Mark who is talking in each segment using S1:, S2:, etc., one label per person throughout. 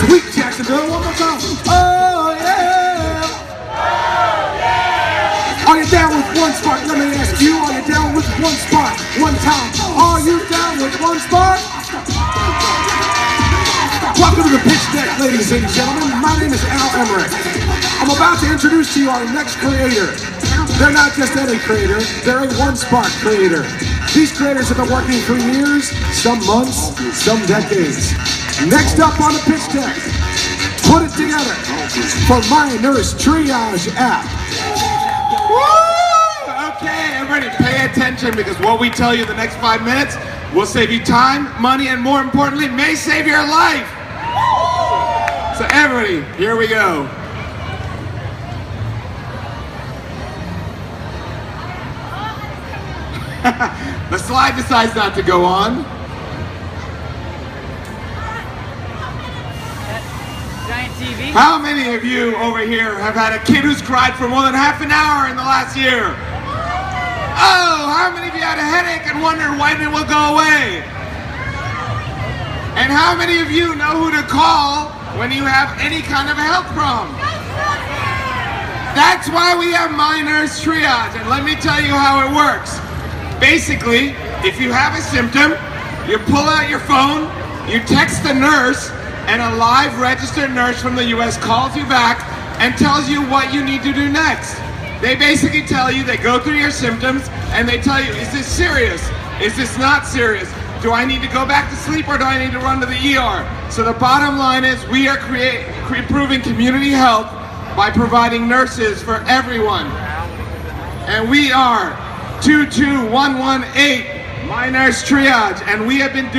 S1: Sweet Jacksonville, one more time. Oh yeah. Are you down with one spot? Let me ask you, are you down with one spot? One time. Are you down with one spot? Welcome to the Pitchdeck, ladies and gentlemen. My name is Al Emmerich. I'm about to introduce to you our next creator. They're not just any creator, they're a one-spot creator. These creators have been working for years, some months, some decades. Next up on the Pitchdeck, put it together for MyNurseTriage app.
S2: Woo! Okay, everybody pay attention, because what we tell you the next 5 minutes will save you time, money, and more importantly, may save your life. So everybody, here we go. The slide decides not to go on.
S3: Giant TV.
S2: How many of you over here have had a kid who's cried for more than half an hour in the last year? Oh, how many of you had a headache and wondered when it will go away? And how many of you know who to call when you have any kind of a health problem? That's why we have MyNurseTriage, and let me tell you how it works. Basically, if you have a symptom, you pull out your phone, you text the nurse, and a live registered nurse from the US calls you back and tells you what you need to do next. They basically tell you, they go through your symptoms, and they tell you, is this serious? Is this not serious? Do I need to go back to sleep, or do I need to run to the ER? So the bottom line is, we are improving community health by providing nurses for everyone. And we are 22118 MyNurseTriage, and we have been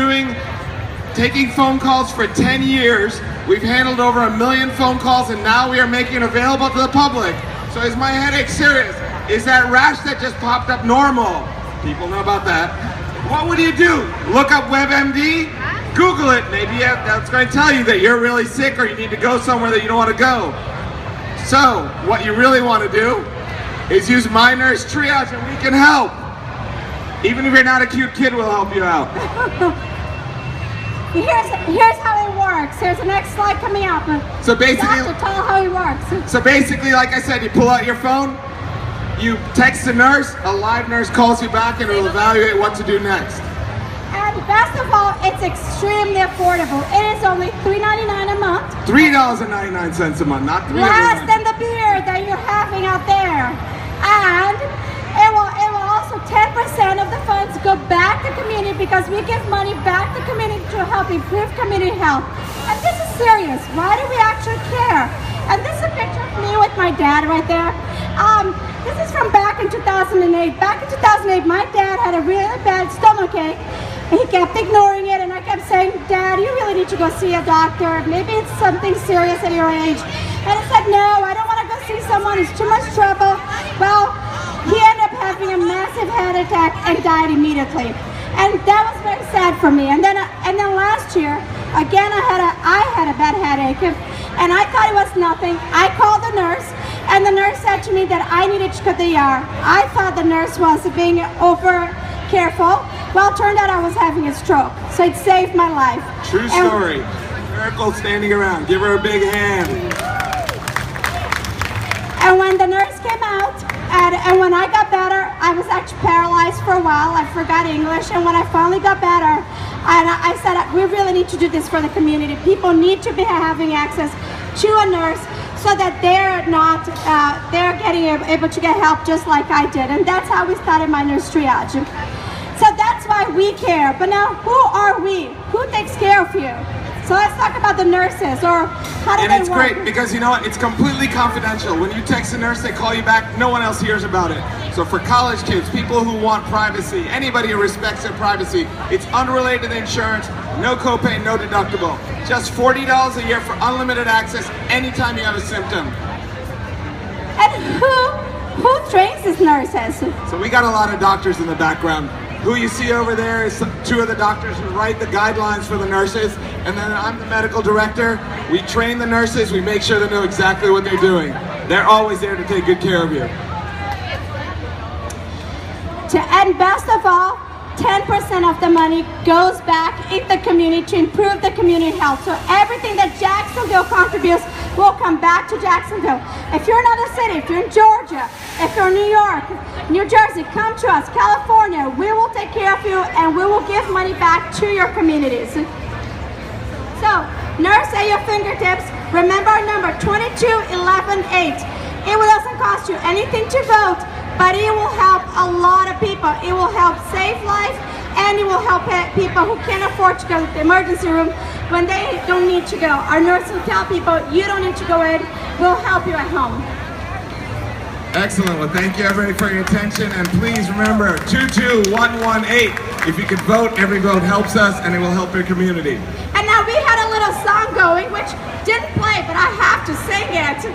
S2: taking phone calls for 10 years. We've handled over 1 million phone calls, and now we are making it available to the public. So is my headache serious? Is that rash that just popped up normal? People know about that. What would you do? Look up WebMD? Google it. Maybe that's going to tell you that you're really sick, or you need to go somewhere that you don't want to go. So what you really want to do is use MyNurseTriage, and we can help. Even if you're not a cute kid, we'll help you out.
S4: Here's how it works. Here's the next slide coming up.
S2: So basically,
S4: you have to tell how it works.
S2: So basically, like I said, you pull out your phone, you text the nurse, a live nurse calls you back, and it will evaluate what to do next.
S4: And best of all, it's extremely affordable. It is only $3.99 a month.
S2: $3.99 a month, not $3.
S4: Less than the beer that you're having out there. And it will also 10% of the funds go back to community, because we give money back to community to help improve community health. And this is serious. Why do we actually care? And this is a picture of me with my dad right there. This is from back in 2008. Back in 2008, my dad had a really bad stomachache. He kept ignoring it, and I kept saying, Dad, you really need to go see a doctor. Maybe it's something serious at your age. And he said, no, I don't want to go see someone. It's too much trouble. Well, he ended up having a massive heart attack and died immediately. And that was very sad for me. And then last year, again, I had a bad headache, and I thought it was nothing. I called the nurse, and the nurse said to me that I needed to go to the ER. I thought the nurse was being over careful. Well, it turned out I was having a stroke, so it saved my life.
S2: True story. Miracle standing around. Give her a big hand.
S4: And when the nurse came out, and when I got better, I was actually paralyzed for a while. I forgot English, and when I finally got better, I said, we really need to do this for the community. People need to be having access to a nurse, so that they're getting able to get help just like I did. And that's how we started MyNurseTriage. So that's why we care. But now, who are we? Who takes care of you? So let's talk about the nurses, or how do they work?
S2: And it's great, because you know what? It's completely confidential. When you text a nurse, they call you back, no one else hears about it. So for college kids, people who want privacy, anybody who respects their privacy, it's unrelated to insurance, no copay, no deductible. Just $40 a year for unlimited access anytime you have a symptom.
S4: And who trains these nurses?
S2: So we got a lot of doctors in the background. Who you see over there is two of the doctors who write the guidelines for the nurses, and then I'm the medical director. We train the nurses, we make sure they know exactly what they're doing. They're always there to take good care of you.
S4: And best of all, 10% of the money goes back in the community to improve the community health. So everything that Jacksonville contributes will come back to Jacksonville. If you're in another city, if you're in Georgia, if you're in New York, New Jersey, come to us. California, we will take care of you and we will give money back to your communities. So, nurse at your fingertips. Remember our number, 22118. It doesn't cost you anything to vote, but it will help a lot of people. It will help save life, and it will help people who can't afford to go to the emergency room when they don't need to go. Our nurse will tell people, you don't need to go in, we'll help you at home.
S2: Excellent. Well, thank you everybody for your attention, and please remember 22118. If you could vote, every vote helps us, and it will help your community.
S4: And now we had a little song going, which didn't play, but I have to sing it.